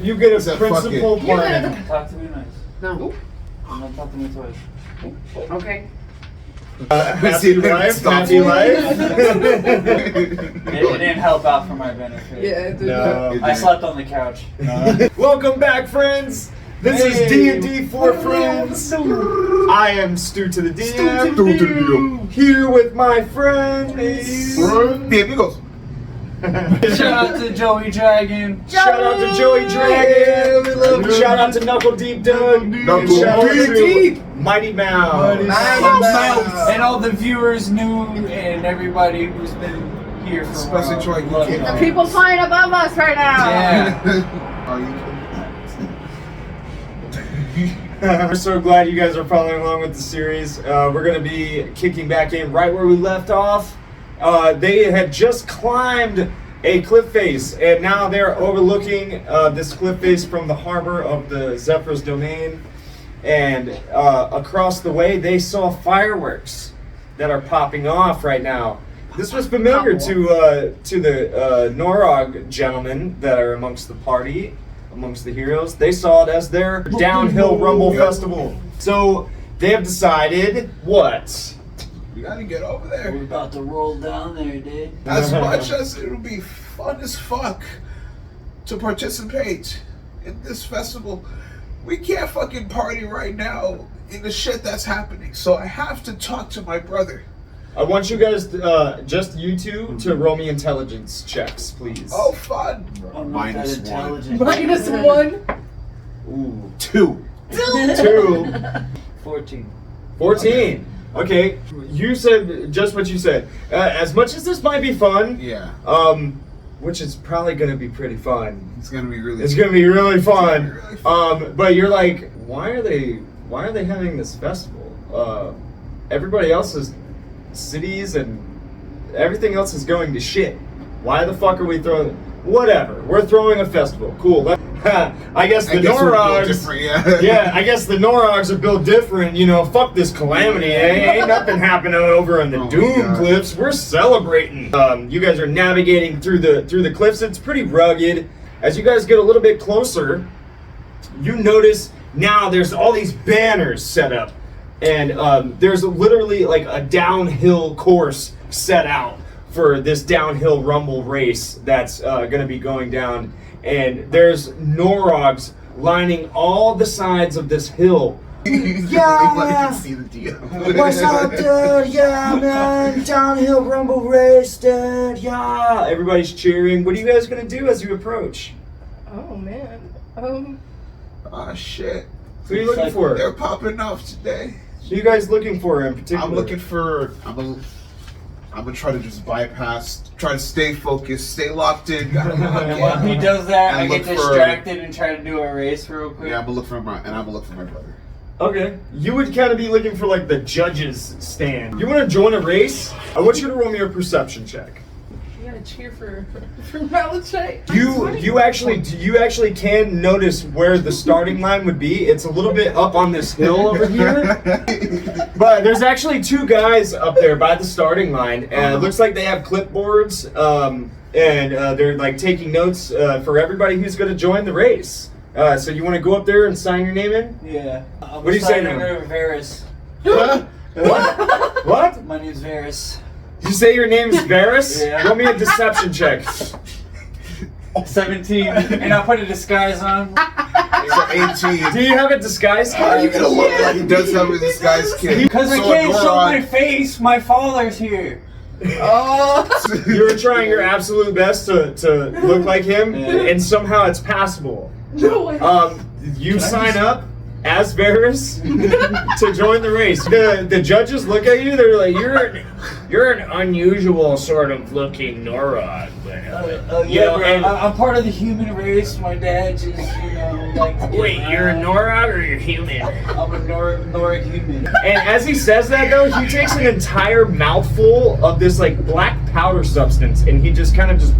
You get a principal pardon. Talk to me nice. No. I'm not talking to me twice. Okay. Happy life, happy life. It didn't help out for my benefit. Yeah, it did. No. I slept on the couch. Welcome back, friends. This is D&D for Friends. I am Stu to the DM. Here with my friends. Shout out to Joey Dragon. Shout out to Joey Dragon. We love you. Shout out to Knuckle Deep Doug. Knuckle Shout out to Deep. Mighty Mouse. And all the viewers new and everybody who's been here for Especially Troy, you love can't- y'all. The people flying above us right now. Yeah. Are you? We're so glad you guys are following along with the series. We're going to be kicking back in right where we left off. They had just climbed a cliff face, and now they're overlooking this cliff face from the harbor of the Zephra's domain. And across the way, they saw fireworks that are popping off right now. This was familiar to the Norog gentlemen that are amongst the party, amongst the heroes. They saw it as their downhill rumble festival. So they have decided what? You gotta get over We're there. about to roll down there, dude. As much as it'll be fun as fuck to participate in this festival, we can't fucking party right now in the shit that's happening. So I have to talk to my brother. I want you guys, just you two, to roll me intelligence checks, please. Oh, fun. I'm not that -1. intelligent. -1. Ooh. 2. 2. 14. 14. Okay, you said just what you said. As much as this might be fun, Yeah. which is probably going to be pretty fun. It's gonna be really It's going to be really fun. It's gonna be really But you're like, why are they having this festival? Everybody else's cities and everything else is going to shit. Why the fuck are we throwing? Whatever. We're throwing a festival. Cool. I guess the we're built Norogs. different, yeah. Yeah, I guess the Norogs are built different. You know, fuck this calamity. Ain't nothing happening over on the Oh my Doom God. Cliffs. We're celebrating. You guys are navigating through the cliffs. It's pretty rugged. As you guys get a little bit closer, you notice now there's all these banners set up, and there's literally like a downhill course set out for this downhill rumble race that's going to be going down. And there's Norogs lining all the sides of this hill. Yeah. See the deal. What's up, dude? Yeah, man. Downhill rumble race, dude. Yeah. Everybody's cheering. What are you guys going to do as you approach? Oh man. Ah, shit. Who are you looking for? They're popping off today. Who are you guys looking for in particular? I'm looking for. I'm gonna try to just bypass. Try to stay focused, stay locked in. Gotta lock And while he in. does that, And I get look for- distracted and try to do a race real quick. Yeah, I'm gonna look for my brother. Okay. You would kind of be looking for like the judges stand. You want to join a race? I want you to roll me a perception check. You gotta cheer for Malachite. You actually can notice where the starting line would be. It's a little bit up on this hill over here. But there's actually two guys up there by the starting line, and it looks like they have clipboards, and they're like taking notes for everybody who's going to join the race. So you want to go up there and sign your name in? Yeah. What do you say now? Varys. Huh? What? What? My name's Varys. Did you say your name is Varys? Yeah. Roll me a deception check. 17. And I'll put a disguise on. So 18. Do you have a disguise kit? How are you gonna look like he does have a disguise kit? Because I So can't show Nora- my face. My father's here. You were trying your absolute best to look like him, Yeah. and somehow it's passable. No way. You sign up as Varys to join the race. The judges look at you. They're like, you're an unusual sort of looking Norog. But, you know, and, I'm part of the human race. My dad just, like. wait, you're a Norog or you're human? I'm a Nora human. And as he says that, though, he takes an entire mouthful of this like black powder substance, and he just kind of just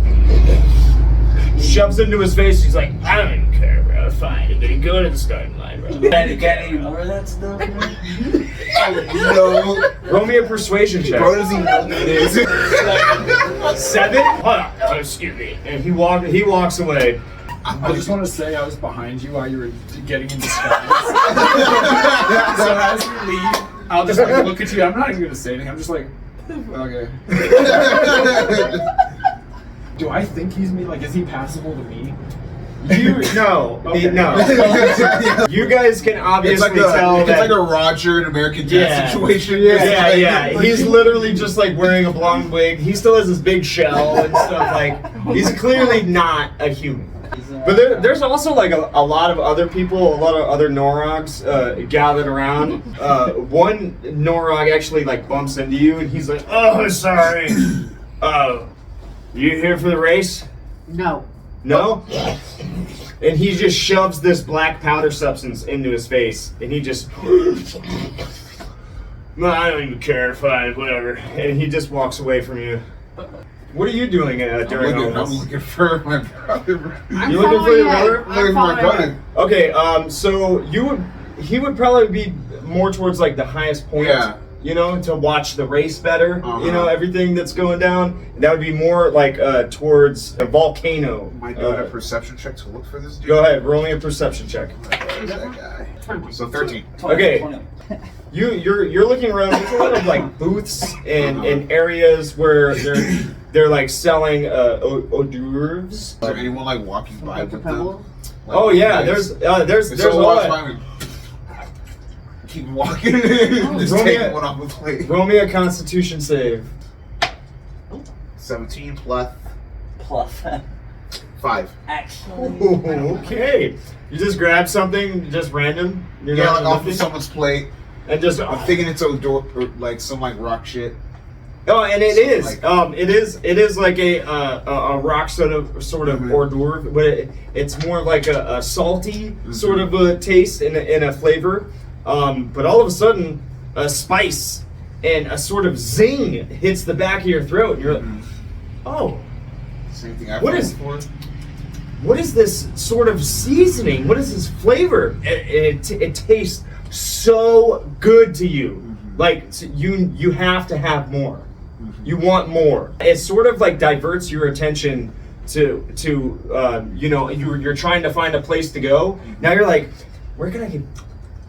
shoves it into his face. He's like, I don't even care, bro. Fine, I'm gonna go to the starting line, bro. Can't ignore that stuff, man. No. Roll me a persuasion check. Bro, does he know what it is? 7? Hold on. Oh, excuse me. And he walks away. I just want to say I was behind you while you were getting in disguise. So as you leave, I'll just like look at you. I'm not even gonna say anything. I'm just like, okay. Do I think he's me? Like, is he passable to me? No. Okay. You guys can obviously tell it's that. like a Roger in American Dad situation. Yeah. He's literally just like wearing a blonde wig. He still has his big shell and stuff. Like, he's clearly not a human. But there's also like a lot of other people, a lot of other Norogs gathered around. One Norog actually like bumps into you, and he's like, "Oh, sorry. You here for the race?" No. No? And he just shoves this black powder substance into his face, and he just, no, I don't even care, fine, whatever. And he just walks away from you. What are you doing during all I'm this? looking for my brother. You looking for your brother? I'm looking for my brother. Okay, so he would probably be more towards like the highest point. Yeah. You know, to watch the race better, Uh-huh. you know, everything that's going down. That would be more like towards a volcano. Am I doing a perception check to look for this dude? Go ahead, roll me a perception check. Where's that guy? So 13. Okay. You're looking around. There's a lot of like booths and areas where they're like selling hors d'oeuvres. Is there anyone like walking by with them? Like, Oh yeah, guys? there's So all walks that. by me. Keep walking. Just roll me take a- one off the plate. Roll me a Constitution save. 17 plus Pluff. 5. Actually. Ooh, okay. You just grab something, just random. You're Yeah, not like off of looking, someone's plate. and just I'm thinking it's a door or like some like rock shit. Oh, and it is. Like- It is like a rock sort of Mhm. hors d'oeuvre, but it's more like a salty Mm-hmm. sort of a taste and a flavor. But all of a sudden, a spice and a sort of zing hits the back of your throat. And you're like, oh, Same thing I What felt is- before. what is this sort of seasoning? What is this flavor? It tastes so good to you. Like you have to have more. You want more. It sort of like diverts your attention to you know, you're trying to find a place to go. Now you're like, where can I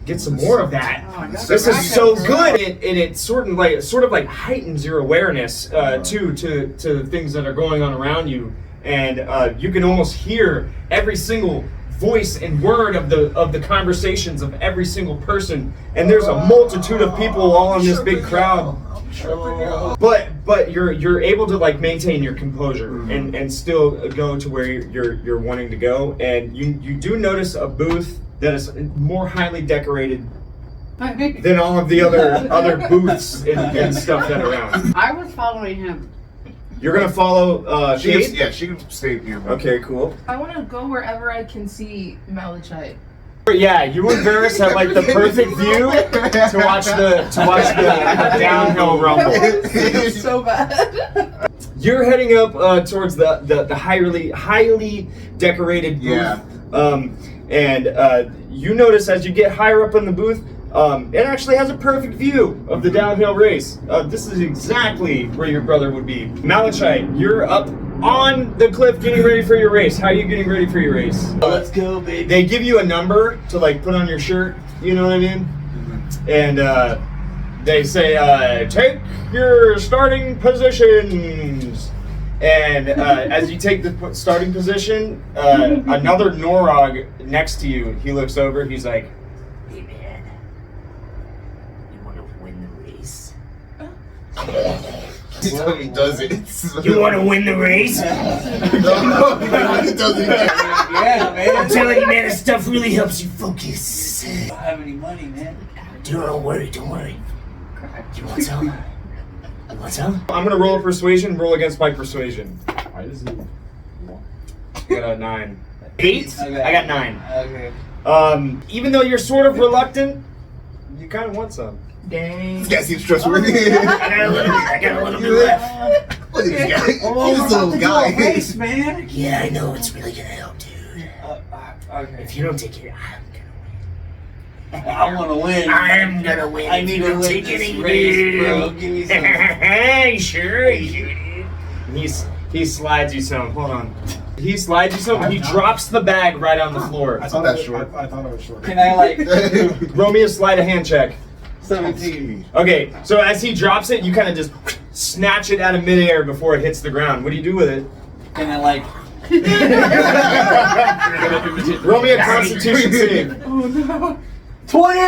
get some more of that? This is so good, and it sort of like heightens your awareness to things that are going on around you, and you can almost hear every single voice and word of the conversations of every single person, and there's a multitude of people all in this big crowd. But you're able to like maintain your composure and still go to where you're wanting to go, and you do notice a booth that is more highly decorated than all of the other booths and stuff that are around. I was following him. You're gonna follow She can, Kate? yeah, she can stay here. Okay, cool. I want to go wherever I can see Malachite. Yeah, you and Varys have like the perfect view to watch the downhill rumble. It's so bad. You're heading up towards the highly decorated booth. Yeah. And you notice as you get higher up in the booth, it actually has a perfect view of the downhill race. This is exactly where your brother would be. Malachite, you're up on the cliff getting ready for your race. How are you getting ready for your race? Let's go, baby. They give you a number to like put on your shirt, you know what I mean? And they say, take your starting positions. And as you take the starting position, another Norog next to you, he looks over, he's like, Hey man, you want to win the race? He told me he does it. You want to win the race? No, he doesn't. Yeah, man. I'm telling you, man, this stuff really helps you focus. I don't have any money, man. Don't worry. You want some? You want some? I'm gonna roll a persuasion, roll against my persuasion. Why does he? I got a 9. 8? Okay. I got 9. Okay. Even though you're sort of reluctant, you kind of want some. Dang. This guy seems trustworthy. I got a little bit left. Look at this guy. Oh, He's we're a little about to guy. do a race, man. Yeah, I know, it's really gonna help, dude. Okay. If you don't take it, I want to win. I'm gonna win. I if need you to don't win take this it, race, bro. Give me some. Sure, dude. He slides you some. Hold on. He slides you some. He drops the bag right on the floor. I thought that's I short. I thought I was short. Can I like Roll me a sleight of hand check. 17? Okay, so as he drops it, you kind of just snatch it out of midair before it hits the ground. What do you do with it? Can I like? Roll me a Constitution save. 20!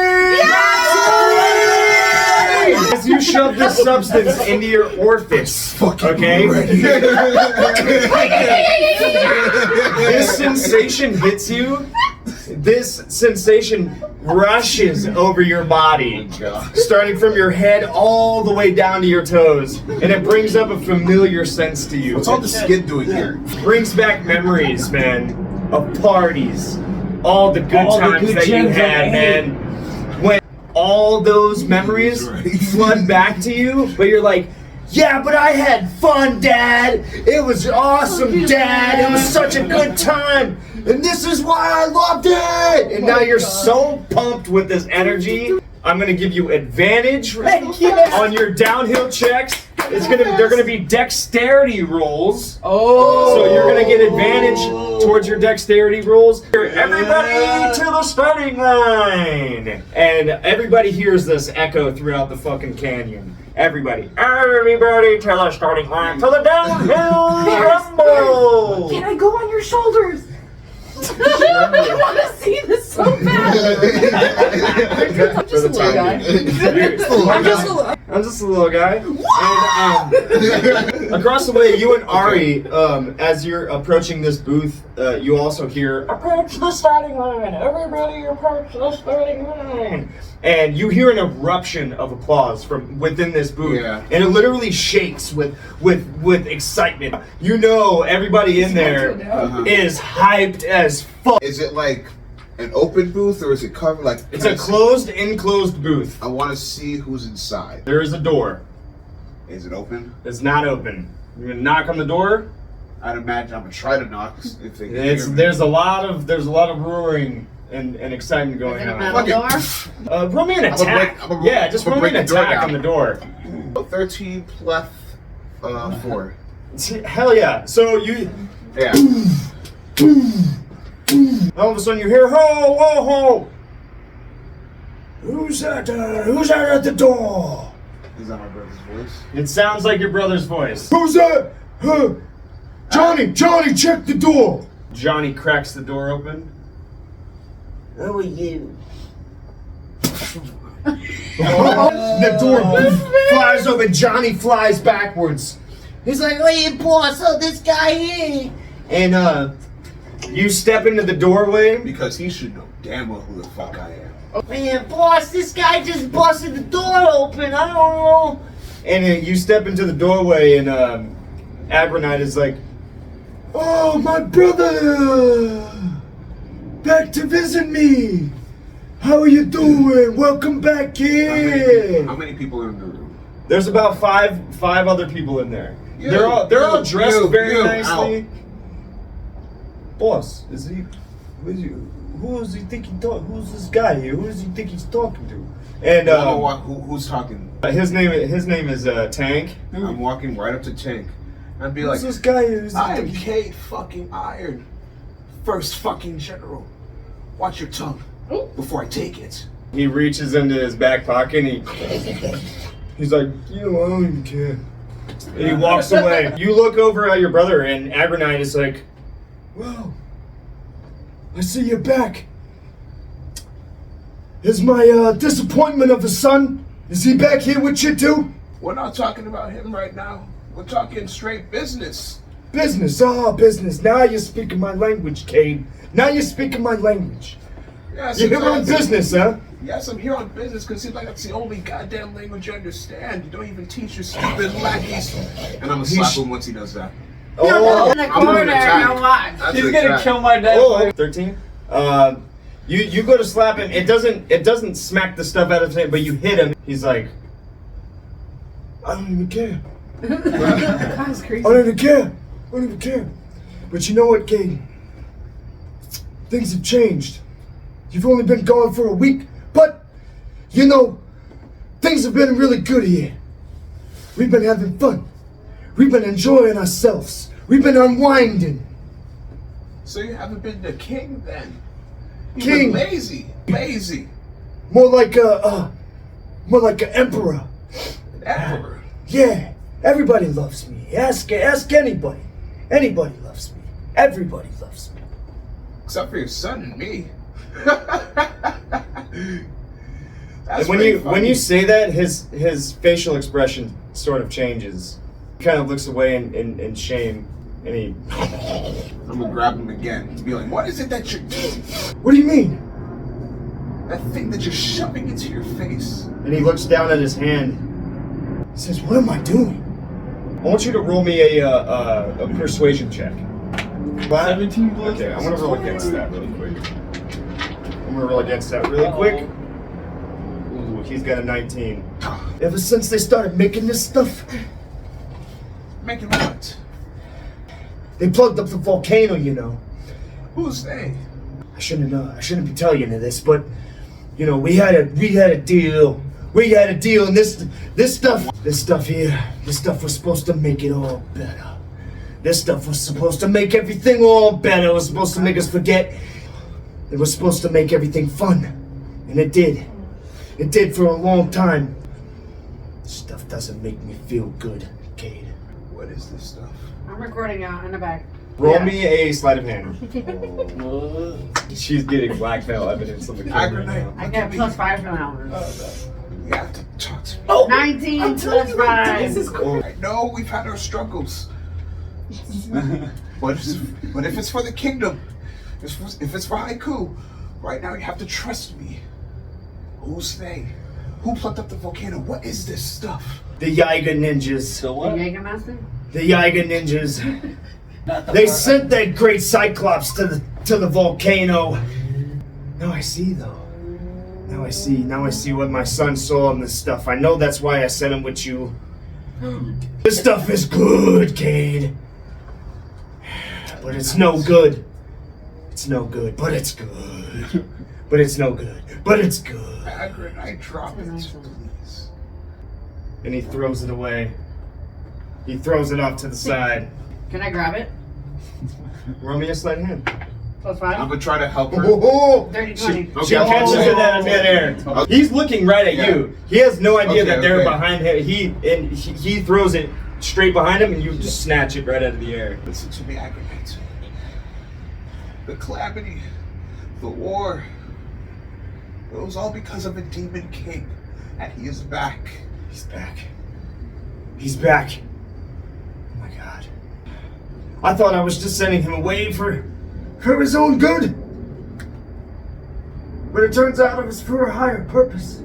As you shove this substance into your orifice, okay? This sensation hits you. This sensation rushes over your body, starting from your head all the way down to your toes, and it brings up a familiar sense to you. What's all the skin doing here? Brings back memories, man, of parties, all the good All the times good that you gems had, I man. When all those memories flood back to you, but you're like, yeah, but I had fun, Dad. It was awesome, Dad. It was such a good time. And this is why I loved it. And now you're so pumped with this energy. I'm gonna give you advantage on your downhill checks. They're gonna be dexterity rolls. Oh. So you're gonna get advantage towards your dexterity rolls. Everybody to the starting line. And everybody hears this echo throughout the fucking canyon. Everybody to the starting line, to the downhill rumble. Can I go on your shoulders? I want to see this so bad. I'm just a little guy. I'm just a little guy. And, across the way, you and Ari, as you're approaching this booth, you also hear, approach the starting line. Everybody approach the starting line. And you hear an eruption of applause from within this booth. Yeah. And it literally shakes with excitement. You know everybody in there is hyped as fuck. Is it like an open booth or is it covered like? It's a closed, enclosed booth. I want to see who's inside. There is a door. Is it open? It's not open. You're gonna knock on the door. I'd imagine I'm gonna try to knock if they can hear me. There's a lot of roaring and excitement going on. Roll me an attack. Yeah, just roll me an attack on the door. 13 plus 4. Hell yeah! So you Yeah. all of a sudden you hear ho ho ho. Who's that at the door? Is that my brother's voice? It sounds like your brother's voice. Who's that? Huh? Johnny, check the door. Johnny cracks the door open. Who are you? The door flies open. Johnny flies backwards. He's like, "Hey, boss, this guy here." And you step into the doorway. Because he should know damn well who the fuck I am. Man, boss, this guy just busted the door open. I don't know. And you step into the doorway, and Abernite is like, "Oh, my brother, back to visit me. How are you doing? Welcome back, kid." How many people are in the room? There's about five other people in there. They're all dressed very nicely. Boss, who does he think who's this guy here? Who does he think he's talking to? And who's talking? his name is Tank. I'm walking right up to Tank. I'd be Who's like, this guy here? I am Kate fucking Iron, first fucking general. Watch your tongue before I take it. He reaches into his back pocket and he's like, I don't even care. And he walks away. You look over at your brother, and Abernite is like, well, I see you're back. Is my disappointment of a son, is he back here with you too? We're not talking about him right now. We're talking straight business. Business, business. Now you're speaking my language, Cade. Now you're speaking my language. Yes, You're here on business, huh? Yes, I'm here on business because seems like that's the only goddamn language you understand. You don't even teach your stupid lackeys. And I'm gonna slap him once he does that. Oh, In the I'm gonna corner, attack. now watch. That's He's an gonna attack. kill my dad. Oh, 13. You go to slap him. It doesn't smack the stuff out of him, but you hit him. He's like, I don't even care. That's crazy. I don't even care. I don't even care. But you know what, Cade? Things have changed. You've only been gone for a week, but you know, things have been really good here. We've been having fun. We've been enjoying ourselves. We've been unwinding. So you haven't been the king then? You've King. been lazy. More like an emperor. An emperor. Yeah, everybody loves me. Ask anybody. Anybody loves me. Everybody loves me. Except for your son and me. And when you say that, his facial expression sort of changes. He kind of looks away in shame, and he. I'm gonna grab him again and be like, what is it that you're doing? What do you mean? That thing that you're shoving into your face. And he looks down at his hand. He says, what am I doing? I want you to roll me a persuasion check. 17 plus. Okay, I'm gonna roll against that really quick. Ooh, he's got a 19. Ever since they started making this stuff, Making what? they plugged up the volcano, you know. Who's they? I shouldn't be telling you this, but you know, we had a deal. We had a deal, and this stuff here, this stuff was supposed to make it all better. This stuff was supposed to make everything all better. It was supposed to make us forget. It was supposed to make everything fun, and it did. It did for a long time. This stuff doesn't make me feel good, Cade. What is this stuff? I'm recording out in the back. Roll me a sleight of hand. She's getting blackmail evidence on the camera now. I got +5 for that one. You have to talk to me. Oh, 19 plus 5. This is cool. I know we've had our struggles. But if it's for the kingdom, if it's for Hyku, right now you have to trust me. Who's they? Who plucked up the volcano? What is this stuff? The Yiga ninjas. The The what? Jägermeister? The Yiga ninjas. Not the They part- sent that great Cyclops to the volcano. Now I see though. Now I see what my son saw in this stuff. I know that's why I sent him with you. This stuff is good, Cade. But it's no good. It's no good, but it's good. But it's no good, but it's good. Hagrid, I drop it, please. And he throws it away. He throws it off to the side. Can I grab it? Roll me a sleight of hand. +5? I'm gonna try to help her. Oh, 30, she 20. Okay, catches okay. it out of midair. He's looking right at you. He has no idea Okay, that they're okay. behind him. He throws it straight behind him, and you just snatch it right out of the air. Listen to me, Hagrid. The calamity, the war, it was all because of a demon king. And he is back. He's back. He's back. Oh my god. I thought I was just sending him away for his own good. But it turns out it was for a higher purpose.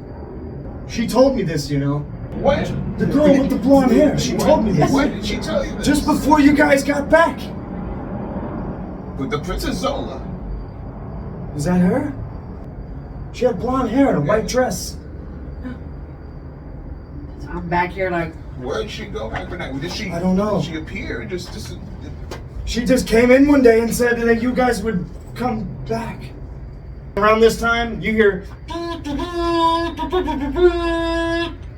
She told me this, you know. What? The girl with the blonde hair, she told me this. Why did she tell you this? Just before you guys got back. With the Princess Zola. Was that her? She had blonde hair and a white dress. I'm back here like, Where'd she go, Hagrid? Did she? I don't know. Did she appear? Just She just came in one day and said that you guys would come back. Around this time, you hear.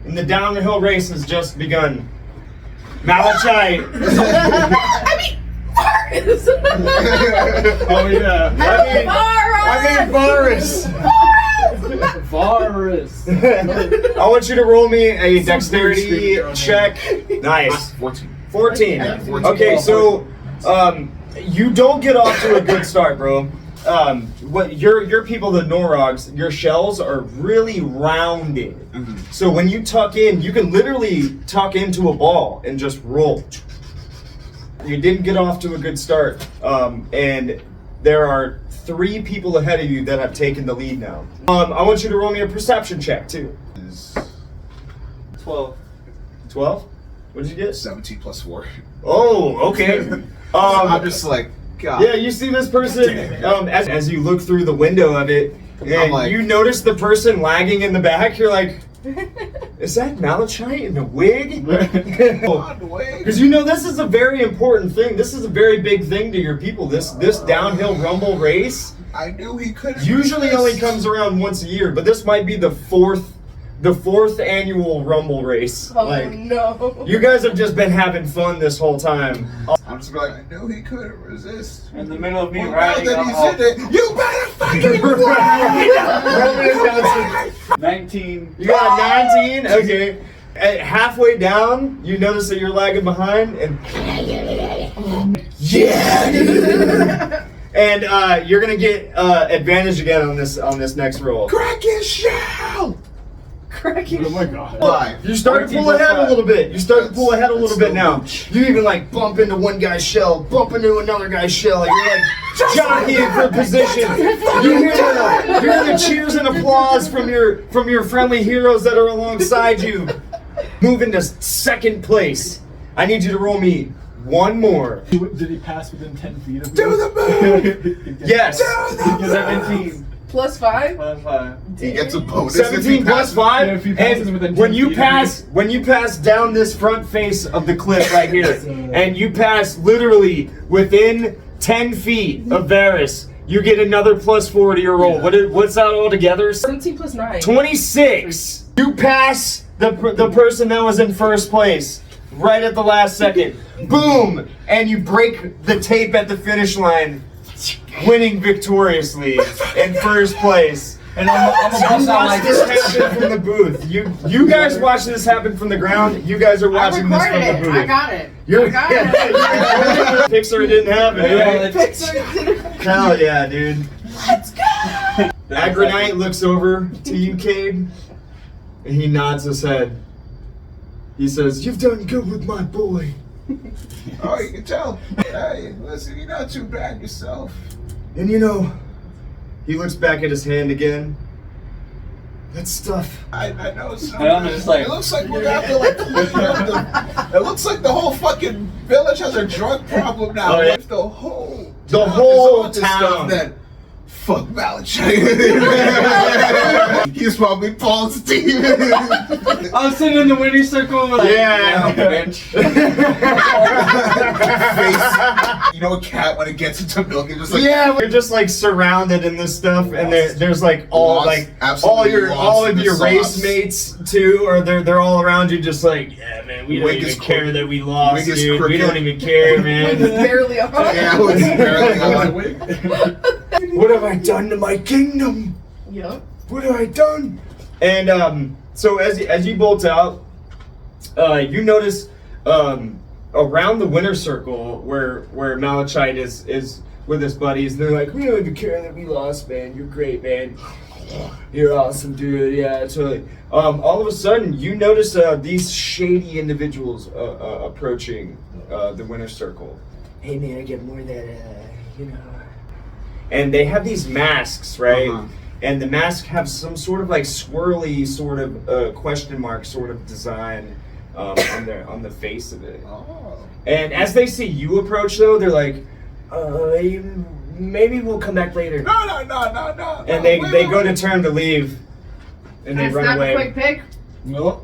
And the downhill race has just begun. Malachite. Oh yeah. I mean Varus. Varus. I want you to roll me a dexterity check. Nice. 14. 14. Yeah, 14. Okay, so you don't get off to a good start, bro. What your people, the Norogs, your shells are really rounded. Mm-hmm. So when you tuck in, you can literally tuck into a ball and just roll. You didn't get off to a good start, and there are 3 people ahead of you that have taken the lead now. I want you to roll me a perception check too. 12. 12? What did you get? 17 plus 4. Oh, okay. I'm just like, God. Yeah, you see this person as you look through the window of it, and like- you notice the person lagging in the back. You're like, is that Malachite in a wig? On the way. Because you know this is a very important thing. This is a very big thing to your people. This downhill rumble race I knew he couldn't. usually resist. only comes around once a year, but this might be the 4th the 4th annual Rumble race. Oh Like, no. you guys have just been having fun this whole time. I'm just like, I knew he couldn't resist. In the middle of me Well, now riding that up. he's in it, you better fucking 19. You got 19? Okay. At halfway down, you notice that you're lagging behind, and yeah, dude. And you're gonna get advantage again on this next roll. crack his shell. Oh my god. Why? You start to pull ahead a little bit. You start to pull ahead a little bit now. You even like bump into one guy's shell, bump into another guy's shell. You're like jockeying for position. You hear the cheers and applause from your friendly heroes that are alongside you. Move into 2nd place. I need you to roll me one more. Did he pass within 10 feet of me? Do the move. Yes. 17. Plus 5? Plus 5. He gets a bonus. 17 plus 5. Yeah, if he passes within And 10 when you feet. pass down this front face of the cliff right here, and you pass literally within 10 feet of Varys, you get another +4 to your roll. What's that all together? 17 plus 9. 26. You pass the person that was in first place right at the last second. Boom! And you break the tape at the finish line, winning victoriously in first place. And I'm You bust out watch like this happen from the booth. You guys watch this happen from the ground. You guys are I watching this recorded from the it. booth. I got it. You're, I got yeah, it. Pixar didn't have it. Yeah, Right? Hell yeah, dude. Let's go! Agronite looks over to you, Cade, and he nods his head. He says, "You've done good with my boy." Oh, you can tell. Hey, listen, you're not too bad yourself. And you know, he looks back at his hand again. That stuff. I know it's not. And I'm just like- it looks like we're gonna have to like clean up the. It looks like the whole fucking village has a drug problem now. Oh, yeah. If the whole The town whole is on this town. stuff, then fuck Malachite. He's probably Paul's team. I'm sitting in the winning circle like, Yeah. bitch. Face. You know a cat when it gets into milk, it's just like Yeah, we're just like surrounded in this stuff, and there's like all Lost, like absolutely all lost of in your the race sauce. mates too, or they're all around you, just like, yeah, man, we don't Wig even is care crooked. that we lost, Wig is dude. We crooked. don't even care, man. Barely on. yeah, it's barely on. What have I done to my kingdom? Yup. What have I done? And so as you bolt out, you notice around the winter circle where Malachite is with his buddies, and they're like, we don't even care that we lost, man. You're great, man. You're awesome, dude. Yeah, totally. All of a sudden, you notice these shady individuals approaching the winter circle. Hey, man, I get more of that, you know. And they have these masks, right? Uh-huh. And the masks have some sort of like swirly sort of question mark sort of design on the face of it. Oh. And as they see you approach, though, they're like, maybe we'll come back later. No. And they Wait. go to turn to leave, and they Can I run snap away. a quick pic? No.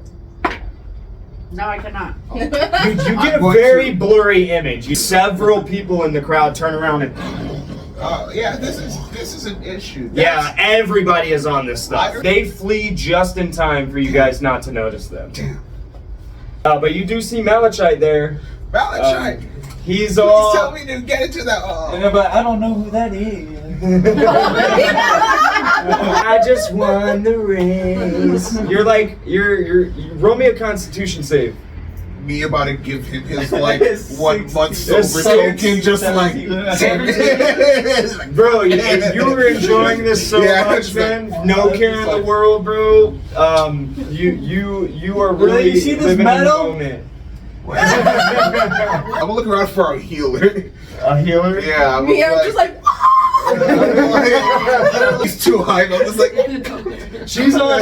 No, I cannot. You get a I'm going very to. blurry image. Several people in the crowd turn around and Yeah, this is an issue. yeah, everybody is on this stuff. They flee just in time for you guys not to notice them. Damn. But you do see Malachite there. Malachite, He's please all. tell me to get into that. And they're like, I don't know who that is. I just won the race. You're roll me a Constitution save. Me about to give him his like 1 month Six. sober token, just like 17. Bro, you were enjoying this so Yeah, much, it's man. like- No care in the world, bro. You are really You see this living in the medal? moment. I'm gonna look around for a healer. A healer? Yeah, I'm Me, I'm just like, he's too high. I'm just like, She's on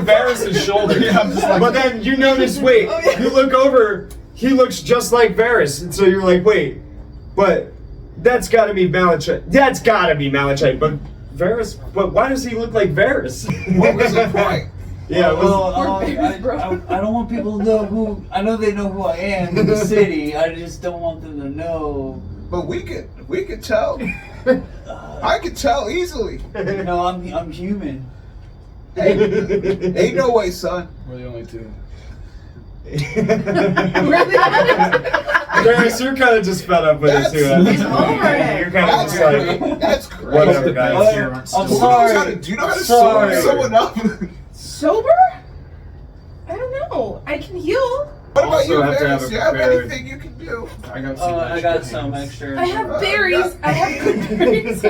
Varys' shoulder. Yeah, I'm just like- But then you notice, wait, you look over, he looks just like Varys. And so you're like, wait, but that's gotta be Malachite. That's gotta be Malachite. But Varys, but why does he look like Varys? what was the point? Yeah, Well, Poor babies, bro. I don't want people to know who. I know they know who I am in the city. I just don't want them to know. But we could tell. I could tell easily. You know, I'm human. Ain't no way, son. We're the only two. Grace, you're kind of just fed up with it too. He's over it. You're kind of just like, That's crazy. whatever, guys. I'm Do you know how to Sorry. sober someone up? Sober? I don't know. I can heal. What about Also you, have to have Vince? a Do you have prepared- anything you can do? I got some. I got some extra. I have berries. I have good berries.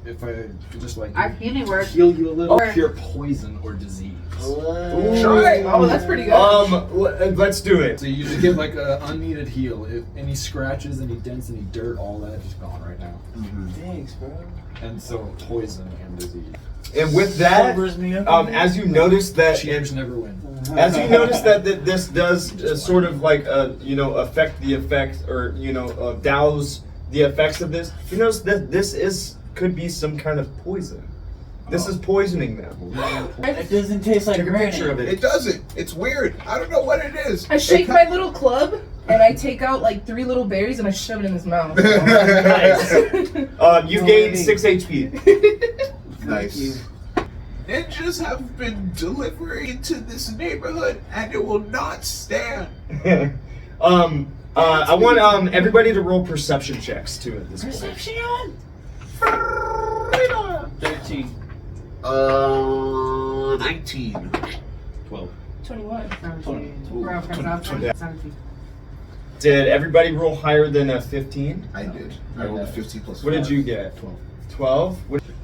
If I could just like I've healing word. heal you a little, Or- cure poison or disease. Try. Oh, that's pretty good. Let's do it. So you just get like a unneeded heal. If any scratches, any dents, any dirt, all that is gone right now. Thanks, bro. And so poison and disease. And with that, Sobers me up. as you notice that, Cheaters never win. as you notice that this does sort of like affect the effect, or douse the effects of this. You notice that this could be some kind of poison. This is poisoning them. It doesn't taste like Take a picture of granite. it. It doesn't. It's weird. I don't know what it is. I shake my little club and I take out like 3 little berries and I shove it in his mouth. Nice. You gained 6 HP. Nice. Ninjas have been delivering into this neighborhood, and it will not stand. I want everybody to roll perception checks too at this point. Perception. 13. 19. 12. 21. 17. Did everybody roll higher than a 15? I did. I rolled a 15 plus. What did you get? 12.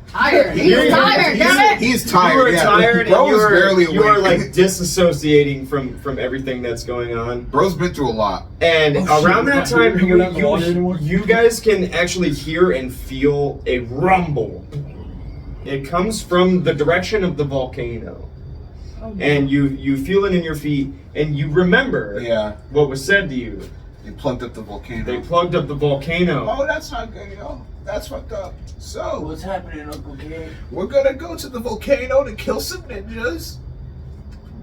Tired. He's tired, damn it. He's tired. You were yeah. tired, Bro and was barely you are awake. like disassociating from everything that's going on. Bro's been through a lot. And around that time, We're not in the water anymore? you guys can actually hear and feel a rumble. It comes from the direction of the volcano. And you feel it in your feet, and you remember Yeah. what was said to you. They plugged up the volcano. They plugged up the volcano. Oh, that's not good, yo. That's fucked up. So, What's happening, Uncle K? we're gonna go to the volcano to kill some ninjas.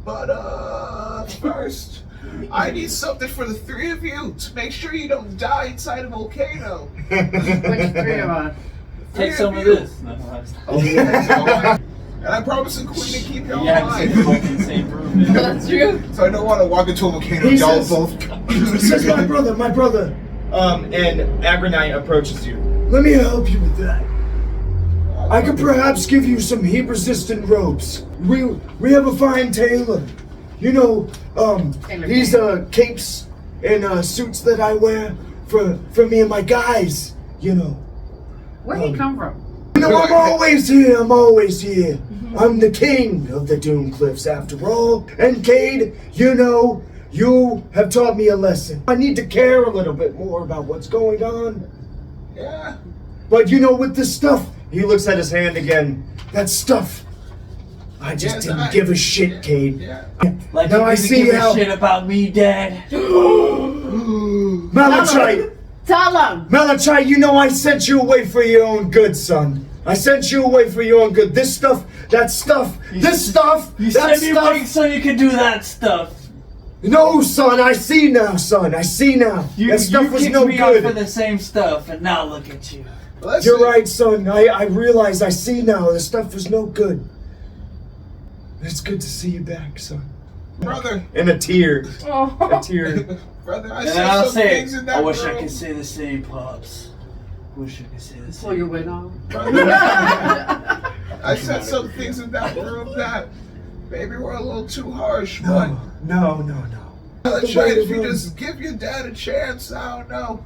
But, first, I need something for the 3 of you to make sure you don't die inside a volcano. Which 3 of us? Take some of you. this. No, And I promise the queen to keep y'all yeah, alive. we're both in the same room. Man. That's true. So I don't want to walk into a volcano. He Y'all says- both. This is my brother. And Agronite approaches you. Let me help you with that. I could perhaps give you some heat-resistant ropes. We have a fine tailor. You know, these capes and suits that I wear for me and my guys. You know. Where'd he come from? You know, I'm always here. I'm the king of the Doom Cliffs, after all. And Cade, you know, you have taught me a lesson. I need to care a little bit more about what's going on. Yeah. But you know, with this stuff, he looks at his hand again. That stuff, I just didn't give a shit, Cade. Yeah. Like Now you I didn't see give how- a shit about me, Dad. Malachite, Tell him. Malachite, you know I sent you away for your own good, son. I sent you away for your own good. This stuff, that stuff, this stuff, You that sent me away stuff. so you could do that stuff. No, son, I see now, son. I see now. You, That stuff was kicked no me out for good. the same stuff, and now look at you. Listen, You're right, son. I realize, I see now. The stuff was no good. It's good to see you back, son. brother. And a tear. Oh. A tear. Brother, I And said I'll some say, things in that I wish I room. could say the same, Pops. Wish I could say the Pull same. your wig off. I said some things in that room that maybe were a little too harsh, but No. let's try if you just give your dad a chance. I don't know.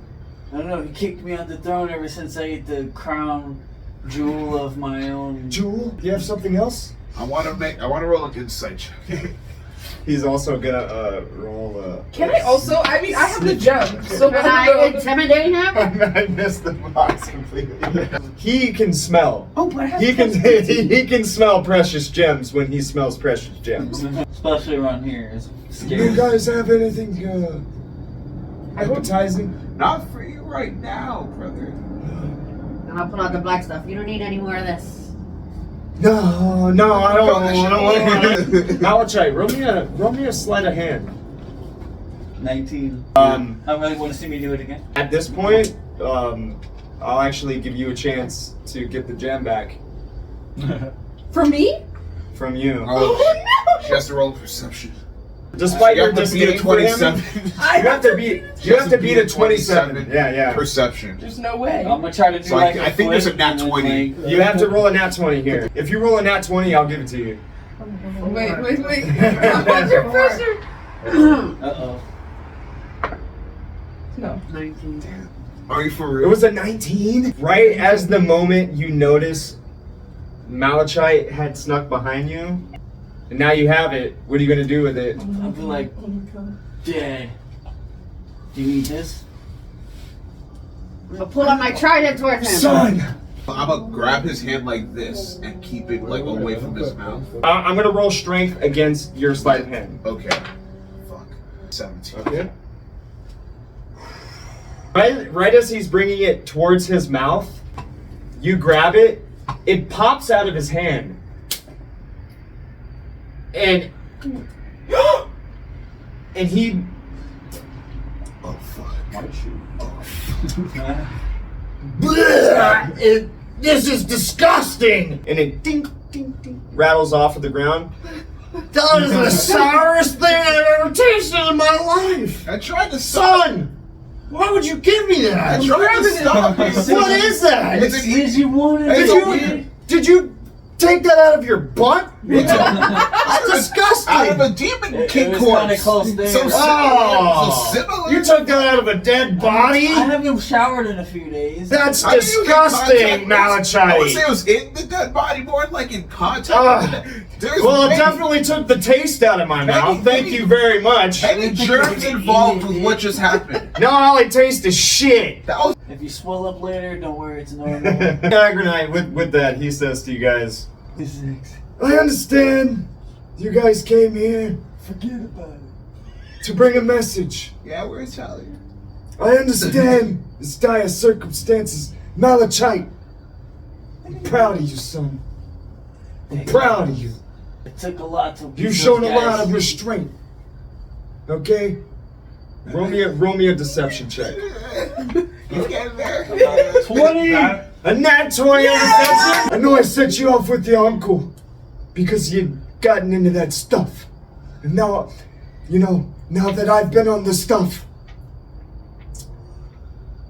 I don't know, he kicked me off the throne ever since I ate the crown jewel of my own. Jewel, do you have something else? I want to roll an insight check. He's also gonna roll. Can I also? I mean, I have the gem. So Can I intimidate him? I missed the box completely. He can smell. Oh, but I have He can he can smell precious gems when he smells precious gems. Especially around here. It's Do you scary. guys have anything appetizing? Not for you right now, brother. And I'll pull out the black stuff. You don't need any more of this. No, I don't want Malachite, roll me a sleight of hand. 19. Um, I really want to see me do it again. At this point, I'll actually give you a chance to get the gem back. For me? from you. Oh, she has to roll perception. Despite You your have to beat a disdain for him, 27. you have to beat. You have to beat a 27. Yeah. Perception. There's no way. I'm gonna try to do So like I think there's a flip nat and then, 20. like, You have to roll a nat 20 here. If you roll a nat 20, I'll give it to you. Wait. What's your pressure? Uh-oh. No. 19. Are you for It real? was a 19. Right as the moment you notice Malachite had snuck behind you, and now you have it. What are you gonna do with it? I'll be like, Oh my god. Dad, do you need this? I'm gonna pull out my trident towards him. Son, I'm gonna grab his hand like this and keep it like away from his mouth. I'm gonna roll strength against your sleight of hand. Okay. Fuck. 17. Okay. Right as he's bringing it towards his mouth, you grab it. It pops out of his hand, and he. Oh fuck. This is disgusting. And it ding, ding, ding, rattles off of the ground. That is the sourest thing I've ever tasted in my life. I tried to stop. Son, why would you give me I that? tried to stop it. What is that? It's an Yes, you wanted It's it. a weird- Did you take that out of your butt? That's disgusting. Out of a demon It king was corpse. kinda close there. So similar. Oh. So similar. You took that out of a dead body? I haven't showered in a few days. That's I didn't even disgusting, contact- I would say Malachite. it was in the dead body, more like in contact. Ah. There's Well, it many- definitely took the taste out of my mouth. Thank you very much. Any germs involved with what just happened. Now all I taste is shit. That was If you swell up later, don't worry, it's normal. Agronite, with that, he says to you guys, I understand you guys came here Forget about it. to bring a message. yeah, we're Italian. I understand this dire circumstances. Malachite, I'm proud of you, son. I'm proud of you. It took a lot to beat You've those shown a guys. lot of restraint. Okay? Roll me a deception check. You get there. 20! A nat 20 on deception? I know I set you off with your uncle because you'd gotten into that stuff. And now, now that I've been on the stuff,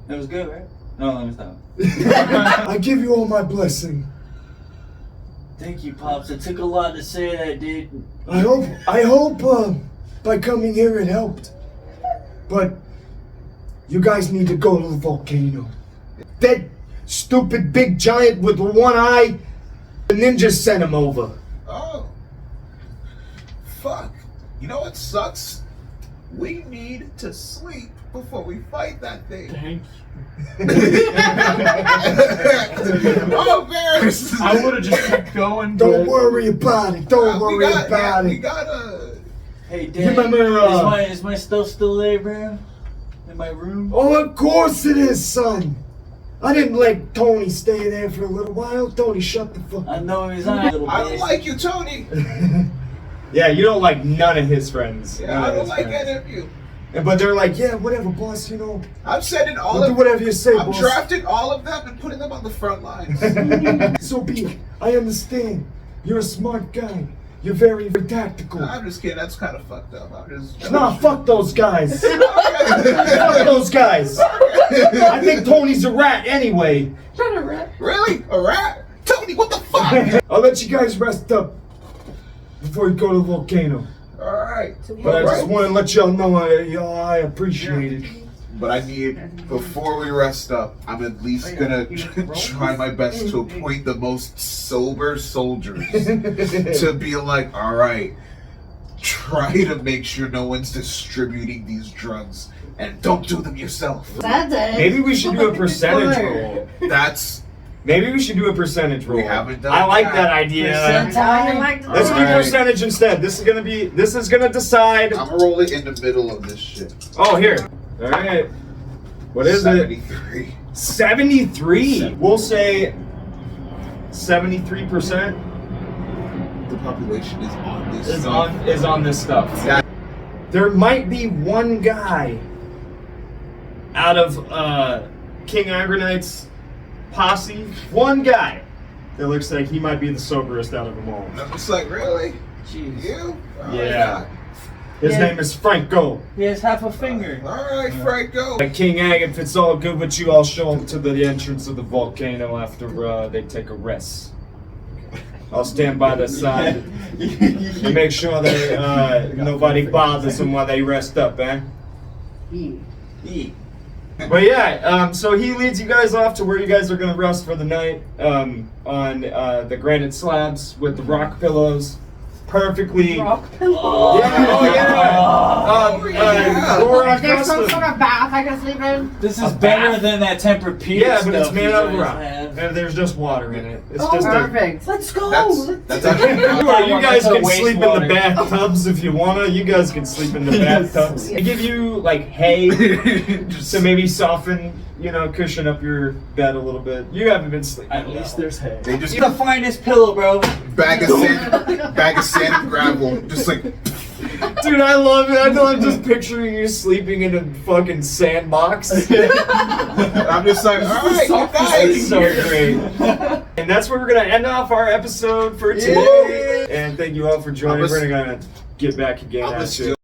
It was good, right? No, let me stop. I give you all my blessing. Thank you, Pops. It took a lot to say that, dude. I hope by coming here it helped. But you guys need to go to the volcano. That stupid big giant with the one eye, the ninja sent him over. Oh. Fuck. You know what sucks? We need to sleep before we fight that thing. Thank Oh, Bears! I would have just kept going. Don't but- worry about it. Don't worry about We it. gotta. Hey, Dad, remember, is my stuff still there, bro? In my room? Oh, of course it is, son. I didn't let Tony stay there for a little while. Tony, shut the fuck I up. know he's on a little I bit. don't like you, Tony. Yeah, you don't like none of his friends. Yeah, None I of don't his like friends. any of you. But they're like, yeah, whatever, boss, I'm sending all we'll do of whatever you say, I'm boss. drafting all of them and putting them on the front lines. So be it. I understand. You're a smart guy. You're very, very tactical. I'm just kidding. That's kind of fucked up. I'm just. Nah, fuck those guys. Fuck those guys. I think Tony's a rat anyway. Trying to rap. Really? A rat? Tony, what the fuck? I'll let you guys rest up before you go to the volcano. All right. But I just want to let y'all know I appreciate it. But I need, before we rest up, I'm at least gonna try my best to appoint the most sober soldiers to be like, all right, try to make sure no one's distributing these drugs and don't do them yourself. That's it. Maybe we should do a percentage roll. That's, Maybe we should do a percentage roll. we haven't done I like that. that idea. That's how I like to Let's do do it. Alright. percentage instead. This is gonna decide. I'm gonna roll it in the middle of this shit. Oh, here. All right. What is it? 73. 73. We'll say 73% The population is on this is stuff. on this stuff. That- There might be one guy out of King Agronite's posse. One guy It looks like he might be the soberest out of them all. I'm just like, really? Jeez. You? All Yeah. right. His Yeah. name is Franco. He has half a finger. All right, Franco. King Ag, if it's all good with you, I'll show him to the entrance of the volcano after they take a rest. I'll stand by the side and make sure that nobody bothers them while they rest up, eh? But yeah, so he leads you guys off to where you guys are gonna rest for the night on the granite slabs with the rock pillows. Perfectly. Rock pillow. Yeah, oh yeah. Laura Is there some Costa. sort of bath I can sleep in? This is better than that tempered pizza. Yeah, but it's stuff made you out of guys rock, have. and there's just water in it. It's Oh, just perfect. Let's go. That's actually You guys can Wastewater. sleep in the bathtubs if you wanna. You guys can sleep in the bathtubs. They give you like hay to maybe soften, cushion up your bed a little bit. You haven't been sleeping. At least there's hay. They just You're the finest pillow, bro. bag of sand and gravel, just like. Dude, I love it. I know I'm just picturing you sleeping in a fucking sandbox. I'm just like, all right, you It's guys. so great. And that's where we're gonna end off our episode for today. And thank you all for joining. I'm We're gonna get back again I'm after.